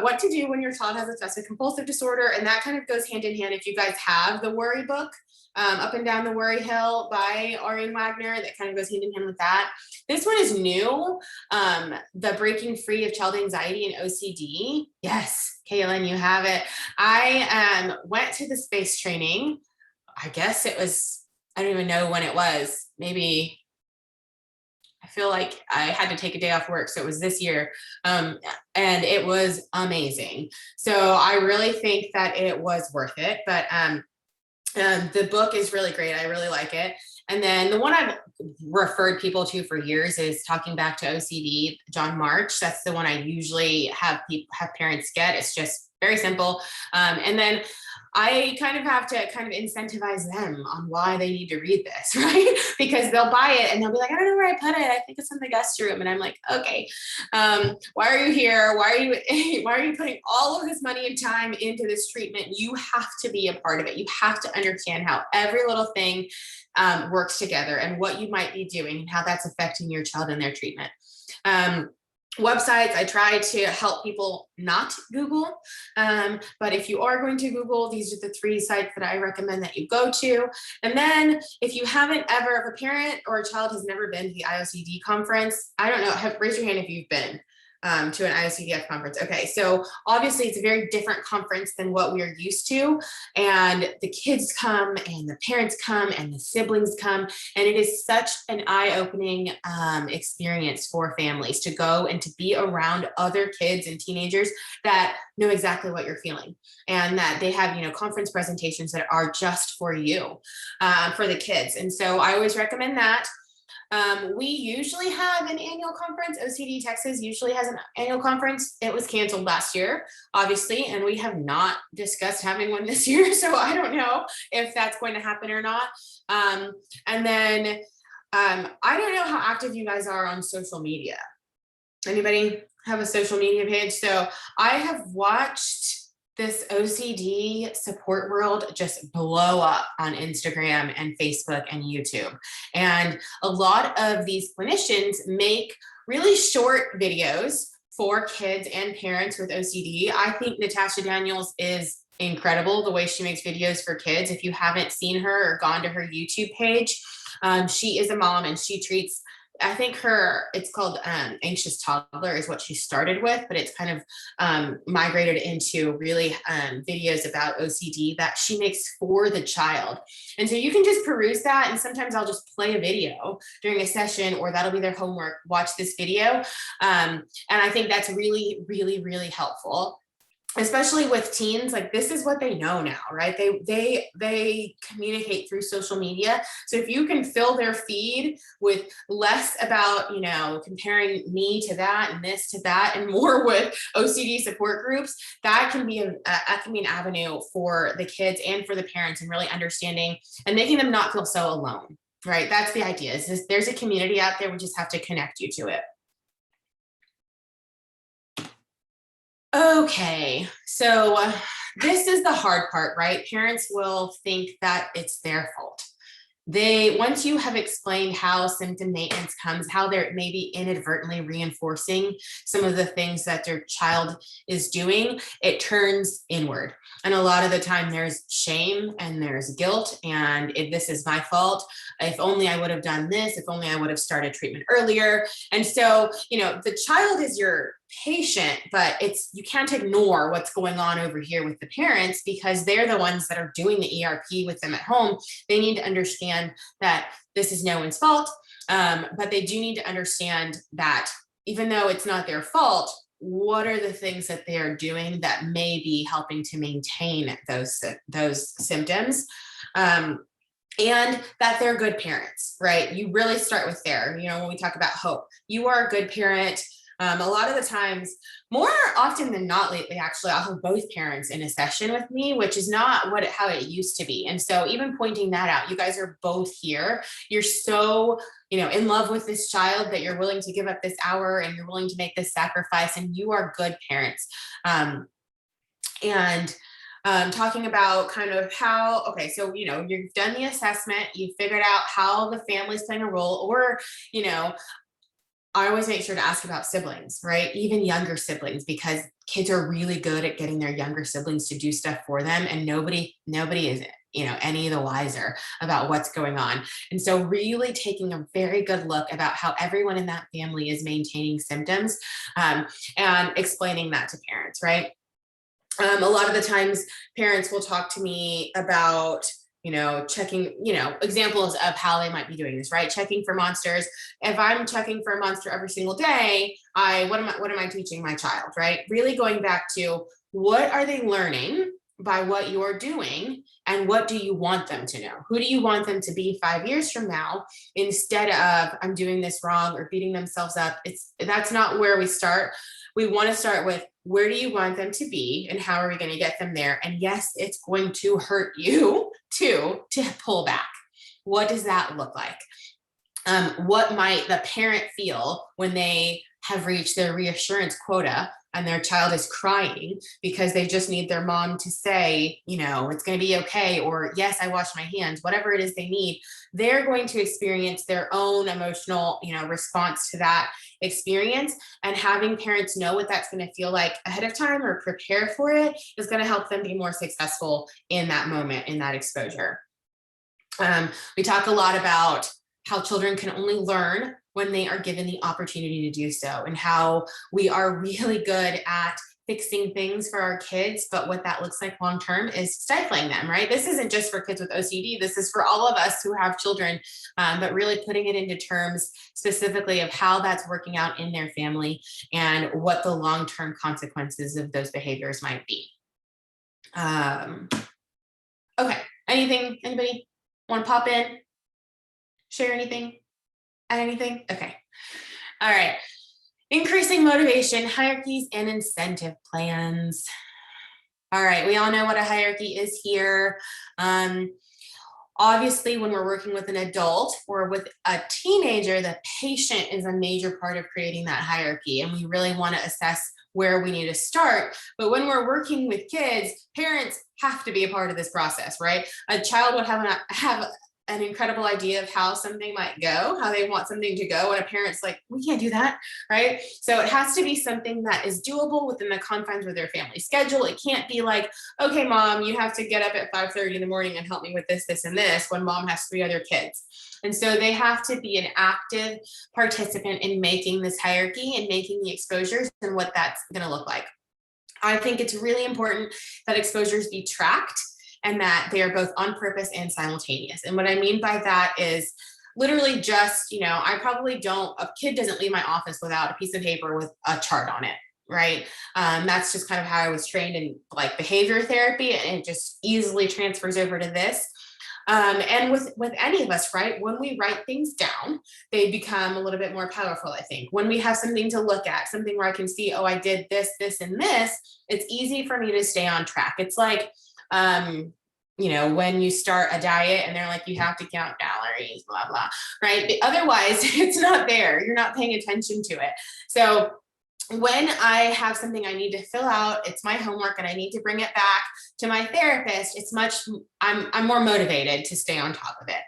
What to do when your child has obsessive compulsive disorder. And that kind of goes hand in hand. If you guys have the worry book, Up and Down the Worry Hill by Ariane Wagner, that kind of goes hand in hand with that. This one is new. The Breaking Free of Child Anxiety and OCD. Yes, Kaylin, you have it. I went to the space training. I guess it was, I don't even know when it was. Maybe, I feel like I had to take a day off work, so it was this year. And it was amazing. So I really think that it was worth it. But the book is really great. I really like it. And then the one I've referred people to for years is Talking Back to OCD, John March. That's the one I usually have parents get. It's just very simple. And then I kind of have to incentivize them on why they need to read this, right? Because they'll buy it and they'll be like, I don't know where I put it. I think it's in the guest room. And I'm like, okay, why are you here? Why are you putting all of this money and time into this treatment? You have to be a part of it. You have to understand how every little thing works together, and what you might be doing, and how that's affecting your child in their treatment. Websites, I try to help people not Google, but if you are going to Google, these are the 3 sites that I recommend that you go to. And then if you haven't ever, if a parent or a child has never been to the IOCD conference, I don't know, raise your hand if you've been to an IOCDF conference. Okay, so obviously it's a very different conference than what we are used to, and the kids come, and the parents come, and the siblings come, and it is such an eye-opening experience for families to go and to be around other kids and teenagers that know exactly what you're feeling, and that they have, you know, conference presentations that are just for you, for the kids. And so I always recommend that. We usually have an annual conference. OCD Texas usually has an annual conference. It was canceled last year, obviously, and we have not discussed having one this year. So I don't know if that's going to happen or not. And then I don't know how active you guys are on social media. Anybody have a social media page? So I have watched this OCD support world just blow up on Instagram and Facebook and YouTube. And a lot of these clinicians make really short videos for kids and parents with OCD. I think Natasha Daniels is incredible the way she makes videos for kids. If you haven't seen her or gone to her YouTube page, she is a mom, and she treats, I think it's called Anxious Toddler is what she started with, but it's kind of migrated into really videos about OCD that she makes for the child. And so you can just peruse that, and sometimes I'll just play a video during a session, or that'll be their homework, watch this video. And I think that's really, really, really helpful. especially with teens, like this is what they know now, right? They communicate through social media. So if you can fill their feed with less about, comparing me to that and this to that, and more with OCD support groups, that can be an avenue for the kids and for the parents, and really understanding and making them not feel so alone, right? That's the idea. Is this, there's a community out there, we just have to connect you to it. Okay, so this is the hard part, right? Parents will think that it's their fault. Once you have explained how symptom maintenance comes, how they're maybe inadvertently reinforcing some of the things that their child is doing, it turns inward. And a lot of the time there's shame and there's guilt, and this is my fault. If only I would have done this, if only I would have started treatment earlier. And so, the child is your patient, but you can't ignore what's going on over here with the parents, because they're the ones that are doing the ERP with them at home. They need to understand that this is no one's fault, but they do need to understand that even though it's not their fault, what are the things that they are doing that may be helping to maintain those symptoms, and that they're good parents, right? You really start with there. When we talk about hope, you are a good parent. A lot of the times, more often than not lately, actually, I'll have both parents in a session with me, which is not how it used to be. And so even pointing that out, you guys are both here. You're so, in love with this child that you're willing to give up this hour and you're willing to make this sacrifice, and you are good parents. Talking about kind of how, okay, so, you've done the assessment, you figured out how the family's playing a role, or, I always make sure to ask about siblings, right? Even younger siblings, because kids are really good at getting their younger siblings to do stuff for them, and nobody is, any the wiser about what's going on. And so really taking a very good look about how everyone in that family is maintaining symptoms, and explaining that to parents, right? A lot of the times parents will talk to me about, checking, examples of how they might be doing this, right? Checking for monsters. If I'm checking for a monster every single day, what am I teaching my child, right? Really going back to what are they learning by what you're doing, and what do you want them to know? Who do you want them to be 5 years from now, instead of I'm doing this wrong or beating themselves up? That's not where we start. We want to start with, where do you want them to be, and how are we going to get them there? And yes, it's going to hurt you too to pull back. What does that look like? What might the parent feel when they have reached their reassurance quota and their child is crying because they just need their mom to say, it's going to be okay, or yes, I washed my hands, whatever it is they need? They're going to experience their own emotional, response to that experience, and having parents know what that's going to feel like ahead of time or prepare for it is going to help them be more successful in that moment, in that exposure. We talk a lot about how children can only learn when they are given the opportunity to do so, and how we are really good at fixing things for our kids, but what that looks like long term is stifling them, right? This isn't just for kids with OCD, this is for all of us who have children, but really putting it into terms specifically of how that's working out in their family and what the long-term consequences of those behaviors might be. Okay, anybody want to pop in, share anything, add anything? Okay, all right. Increasing motivation, hierarchies, and incentive plans. All right, we all know what a hierarchy is here. Obviously, when we're working with an adult or with a teenager, the patient is a major part of creating that hierarchy, and we really want to assess where we need to start. But when we're working with kids, parents have to be a part of this process, right? A child would have an incredible idea of how something might go, how they want something to go, and a parent's like, we can't do that, right? So it has to be something that is doable within the confines of their family schedule. It can't be like, okay, mom, you have to get up at 5:30 in the morning and help me with this, this, and this, when mom has 3 other kids. And so they have to be an active participant in making this hierarchy and making the exposures and what that's going to look like. I think it's really important that exposures be tracked, and that they are both on purpose and simultaneous. And what I mean by that is literally just, a kid doesn't leave my office without a piece of paper with a chart on it, right? That's just kind of how I was trained in like behavior therapy, and it just easily transfers over to this. And with any of us, right, when we write things down, they become a little bit more powerful, I think. When we have something to look at, something where I can see, oh, I did this, this, and this, it's easy for me to stay on track. It's like, you know, when you start a diet and they're like, you have to count calories, blah, blah, right? Otherwise, it's not there. You're not paying attention to it. So when I have something I need to fill out, it's my homework and I need to bring it back to my therapist, I'm more motivated to stay on top of it.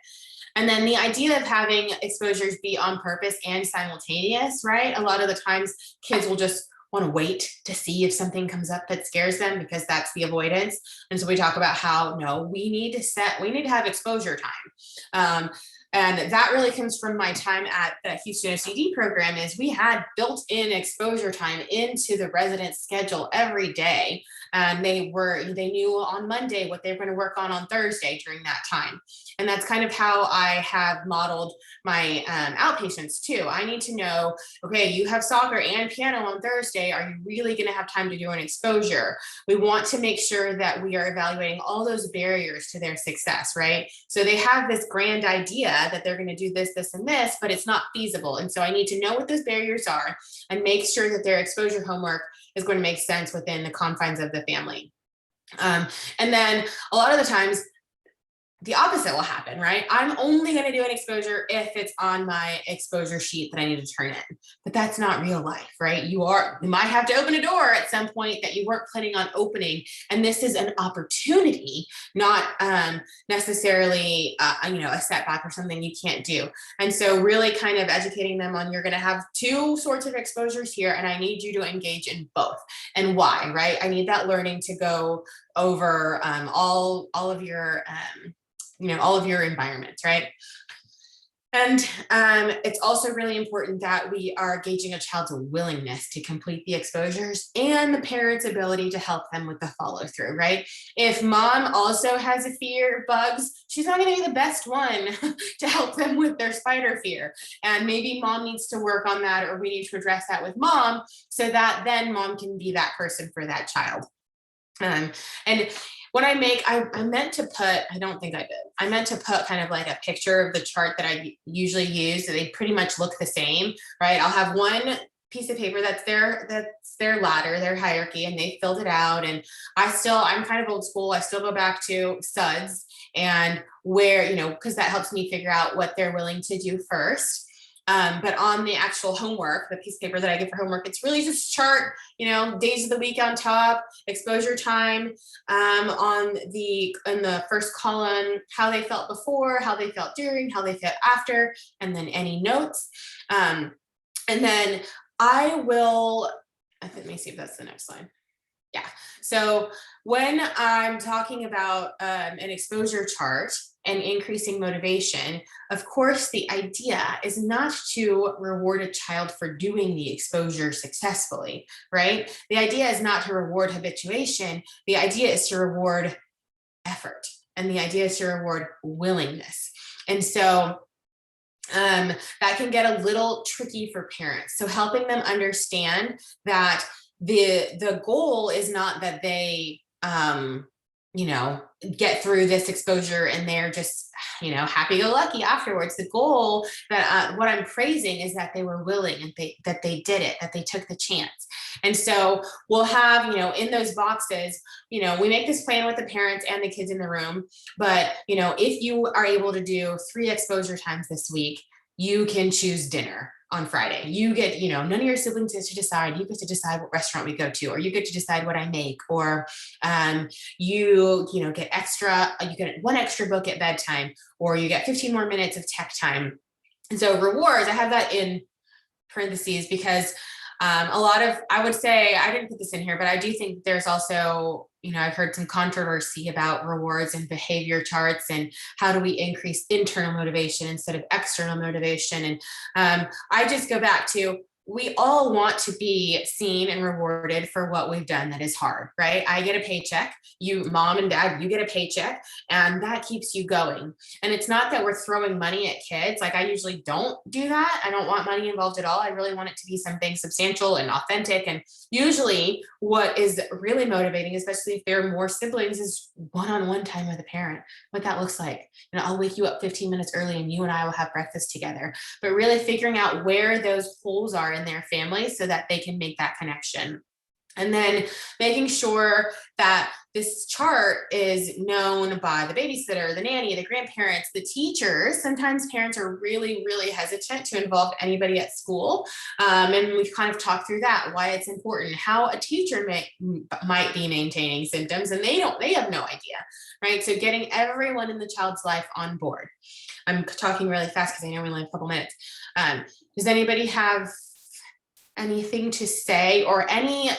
And then the idea of having exposures be on purpose and simultaneous, right? A lot of the times kids will just want to wait to see if something comes up that scares them, because that's the avoidance. And so we talk about how, no, we need to have exposure time. And that really comes from my time at the Houston OCD program. Is we had built-in exposure time into the resident schedule every day. And they knew on Monday what they were going to work on Thursday during that time. And that's kind of how I have modeled my outpatients too. I need to know, okay, you have soccer and piano on Thursday. Are you really going to have time to do an exposure? We want to make sure that we are evaluating all those barriers to their success, right? So they have this grand idea that they're going to do this, this, and this, but it's not feasible. And so I need to know what those barriers are and make sure that their exposure homework is going to make sense within the confines of the family. And then a lot of the times, the opposite will happen, right? I'm only going to do an exposure if it's on my exposure sheet that I need to turn in, but that's not real life, right? You might have to open a door at some point that you weren't planning on opening. And this is an opportunity, not necessarily, a setback or something you can't do. And so really kind of educating them on, you're going to have two sorts of exposures here, and I need you to engage in both. And why, right? I need that learning to go over all of your, all of your environments, right? And it's also really important that we are gauging a child's willingness to complete the exposures and the parent's ability to help them with the follow through, right? If mom also has a fear of bugs, she's not going to be the best one to help them with their spider fear. And maybe mom needs to work on that, or we need to address that with mom, so that then mom can be that person for that child. And when I meant to put, I don't think I did. I meant to put kind of like a picture of the chart that I usually use. So they pretty much look the same, right? I'll have one piece of paper that's their ladder, their hierarchy, and they filled it out. And I'm kind of old school. I still go back to SUDS and where, because that helps me figure out what they're willing to do first. But on the actual homework, the piece of paper that I get for homework, it's really just chart, days of the week on top, exposure time, in the first column, how they felt before, how they felt during, how they felt after, and then any notes. And then let me see if that's the next slide. Yeah. So when I'm talking about an exposure chart and increasing motivation, of course, the idea is not to reward a child for doing the exposure successfully, right? The idea is not to reward habituation. The idea is to reward effort. And the idea is to reward willingness. And so that can get a little tricky for parents. So helping them understand that the goal is not that they get through this exposure and they're just happy-go-lucky afterwards. The goal that what I'm praising is that they were willing and that they did it, that they took the chance. And so we'll have in those boxes, we make this plan with the parents and the kids in the room, but if you are able to do 3 exposure times this week, you can choose dinner on Friday. You get, none of your siblings get to decide. You get to decide what restaurant we go to, or you get to decide what I make, or you get you get 1 extra book at bedtime, or you get 15 more minutes of tech time. And so rewards, I have that in parentheses because I would say, I didn't put this in here, but I do think there's also, I've heard some controversy about rewards and behavior charts and how do we increase internal motivation instead of external motivation. And I just go back to, we all want to be seen and rewarded for what we've done that is hard, right? I get a paycheck, you, mom and dad, you get a paycheck, and that keeps you going. And it's not that we're throwing money at kids. Like, I usually don't do that. I don't want money involved at all. I really want it to be something substantial and authentic. And usually what is really motivating, especially if there are more siblings, is one-on-one time with a parent, what that looks like. You know, I'll wake you up 15 minutes early and you and I will have breakfast together. But really figuring out where those holes are in their family so that they can make that connection. And then making sure that this chart is known by the babysitter, the nanny, the grandparents, the teachers. Sometimes parents are really, really hesitant to involve anybody at school. And we've kind of talked through that, why it's important, how a teacher might be maintaining symptoms, and they have no idea, right? So getting everyone in the child's life on board. I'm talking really fast because I know we only have a couple minutes. Does anybody have anything to say, or any,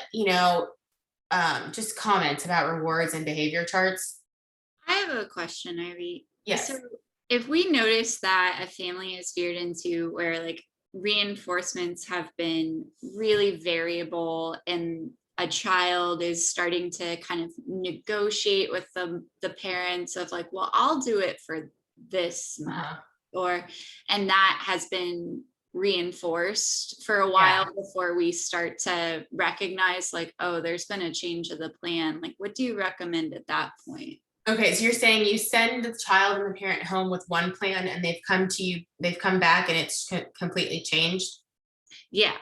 just comments about rewards and behavior charts? I have a question, Ivy. Yes. So if we notice that a family is veered into where like reinforcements have been really variable and a child is starting to kind of negotiate with the parents of like, well, I'll do it for this month, and that has been reinforced for a while before we start to recognize like, oh, there's been a change of the plan. Like, what do you recommend at that point? Okay, so you're saying you send the child and the parent home with one plan and they've come back and it's completely changed? Yeah.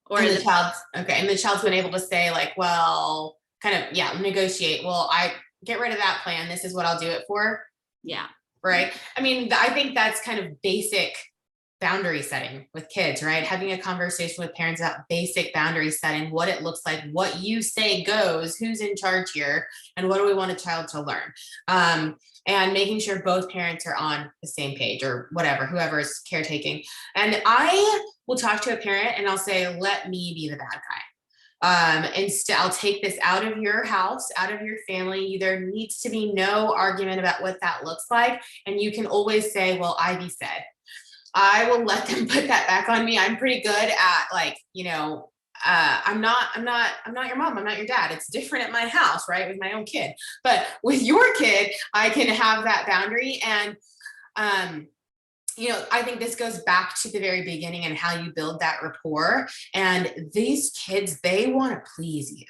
Or and the child's been able to say like, well, kind of, negotiate. Well, I get rid of that plan. This is what I'll do it for. Yeah. Right. I mean, I think that's kind of basic boundary setting with kids, right? Having a conversation with parents about basic boundary setting, what it looks like, what you say goes, who's in charge here, and what do we want a child to learn? And making sure both parents are on the same page, or whatever, whoever is caretaking. And I will talk to a parent and I'll say, let me be the bad guy. Instead, I'll take this out of your house, out of your family. There needs to be no argument about what that looks like. And you can always say, well, Ivy said. I will let them put that back on me. I'm pretty good at like, I'm not your mom. I'm not your dad. It's different at my house, right? With my own kid, but with your kid, I can have that boundary. And, I think this goes back to the very beginning and how you build that rapport. And these kids, they want to please you.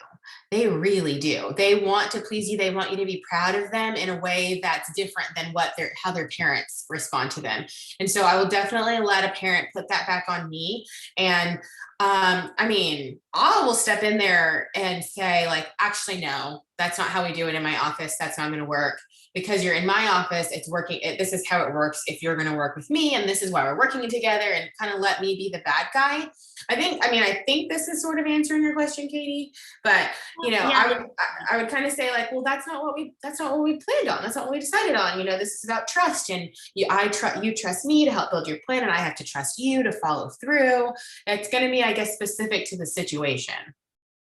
They really do. They want to please you. They want you to be proud of them in a way that's different than how their parents respond to them. And so I will definitely let a parent put that back on me. And I will step in there and say like, actually, no, that's not how we do it in my office. That's not going to work. Because you're in my office, it's working. This is how it works if you're going to work with me, and this is why we're working together, and kind of let me be the bad guy. I think this is sort of answering your question, Katie, but I would kind of say like, well, that's not what we planned on. That's not what we decided on. This is about trust, and you trust me to help build your plan, and I have to trust you to follow through. It's going to be, I guess, specific to the situation.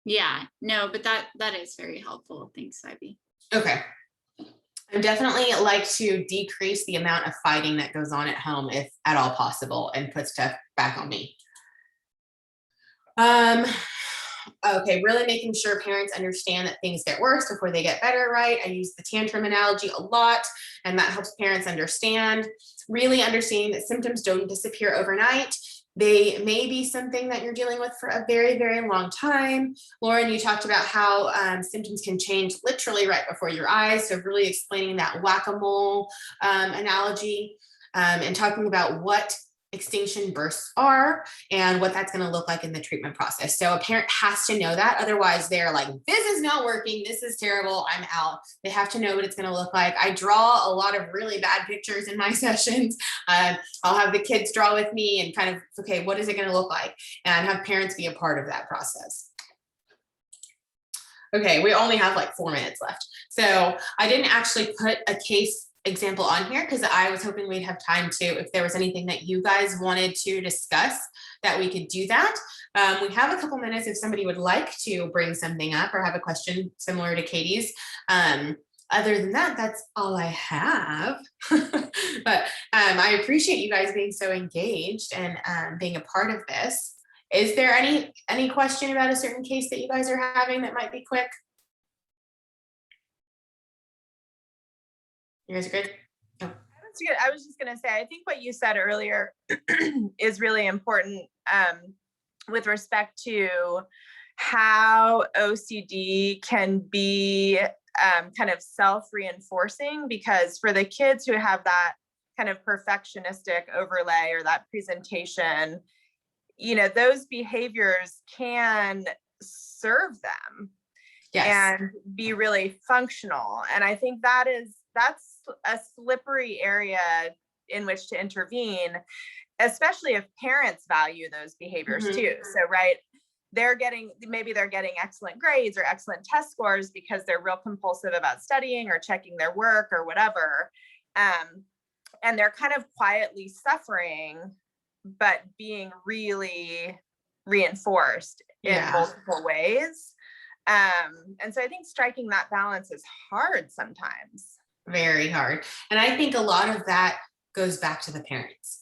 Yeah, no, but that is very helpful. Thanks, Ivy. Okay. I definitely like to decrease the amount of fighting that goes on at home, if at all possible, and put stuff back on me. Okay, really making sure parents understand that things get worse before they get better, right? I use the tantrum analogy a lot, and that helps parents understand, really understanding that symptoms don't disappear overnight. They may be something that you're dealing with for a very, very long time. Lauren, you talked about how symptoms can change literally right before your eyes. So really explaining that whack-a-mole analogy, and talking about what extinction bursts are and what that's going to look like in the treatment process. So a parent has to know that. Otherwise, they're like, this is not working. This is terrible. I'm out. They have to know what it's going to look like. I draw a lot of really bad pictures in my sessions. I'll have the kids draw with me and kind of, okay, what is it going to look like? And have parents be a part of that process. Okay, we only have like 4 minutes left. So I didn't actually put a case example on here because I was hoping we'd have time to, if there was anything that you guys wanted to discuss, that we could do that. We have a couple minutes if somebody would like to bring something up or have a question similar to Katie's. Other than that, that's all I have. But I appreciate you guys being so engaged and being a part of this. Is there any question about a certain case that you guys are having that might be quick? You guys are good? Oh. I was just going to say, I think what you said earlier is really important with respect to how OCD can be kind of self-reinforcing, because for the kids who have that kind of perfectionistic overlay or that presentation, you know, those behaviors can serve them. Yes. And be really functional. And I think that's a slippery area in which to intervene, especially if parents value those behaviors too. So, right, maybe they're getting excellent grades or excellent test scores because they're real compulsive about studying or checking their work or whatever. And they're kind of quietly suffering, but being really reinforced in multiple ways. And so I think striking that balance is hard sometimes. Very hard. And I think a lot of that goes back to the parents.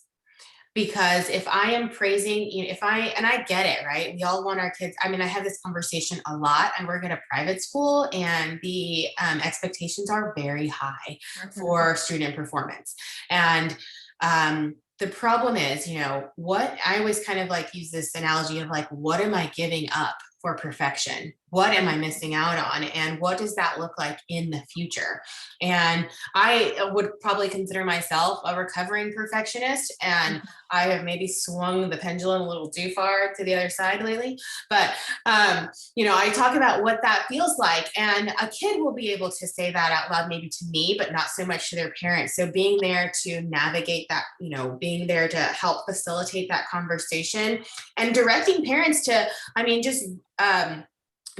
Because if I am praising, you know, and I get it, right? We all want our kids. I mean, I have this conversation a lot. I work at a private school, and the expectations are very high for student performance. And the problem is, you know, what I always kind of like use this analogy of like, what am I giving up for perfection? What am I missing out on? And what does that look like in the future? And I would probably consider myself a recovering perfectionist, and I have maybe swung the pendulum a little too far to the other side lately. But, you know, I talk about what that feels like, and a kid will be able to say that out loud, maybe to me, but not so much to their parents. So being there to navigate that, you know, being there to help facilitate that conversation and directing parents to, I mean, just,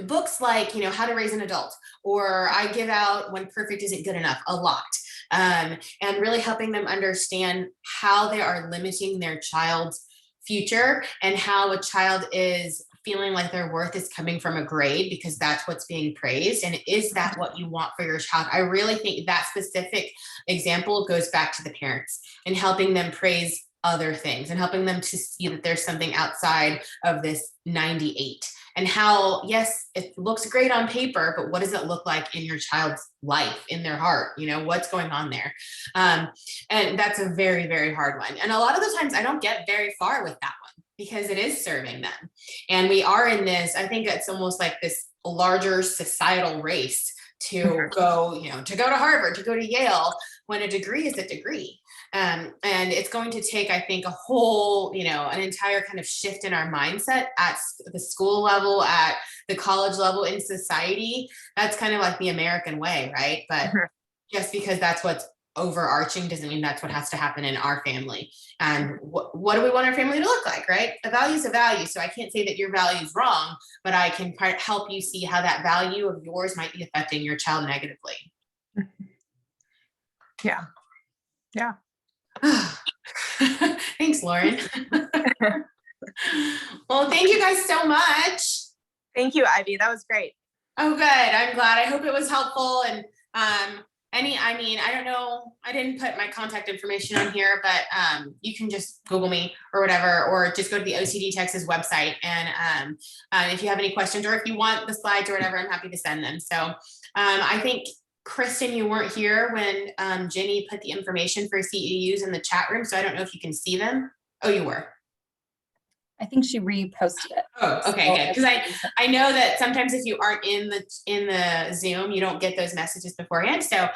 books like, you know, How to Raise an Adult, or I give out When Perfect Isn't Good Enough a lot, and really helping them understand how they are limiting their child's future and how a child is feeling like their worth is coming from a grade because that's what's being praised. And is that what you want for your child? I really think that specific example goes back to the parents and helping them praise other things and helping them to see that there's something outside of this 98. And how, yes, it looks great on paper, but what does it look like in your child's life, in their heart? You know, what's going on there? And that's a very, very hard one. And a lot of the times I don't get very far with that one because it is serving them. And we are in this, I think it's almost like this larger societal race to go, you know, to go to Harvard, to go to Yale, when a degree is a degree. And it's going to take, I think, a whole, you know, an entire kind of shift in our mindset at the school level, at the college level, in society. That's kind of like the American way, right? But just because that's what's overarching doesn't mean that's what has to happen in our family. And what do we want our family to look like, right? A value is a value. So I can't say that your value is wrong, but I can help you see how that value of yours might be affecting your child negatively. Yeah. Yeah. Thanks, Lauren. Well, thank you guys so much. Thank you, Ivy. That was great. Oh, good. I'm glad. I hope it was helpful. And I mean, I don't know, I didn't put my contact information on here, but you can just Google me or whatever, or just go to the OCD Texas website. And if you have any questions or if you want the slides or whatever, I'm happy to send them. So I think, Kristen, you weren't here when Jenny put the information for CEUs in the chat room. So I don't know if you can see them. Oh, you were. I think she reposted it. Oh, okay, good. Because I know that sometimes if you aren't in the Zoom, you don't get those messages beforehand. So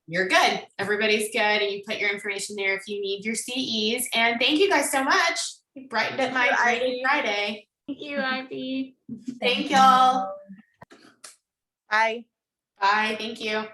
You're good. Everybody's good, and you put your information there if you need your CEs. And thank you guys so much. You brightened up my Friday. Thank you, Ivy. Thank y'all. Bye. Bye. Thank you.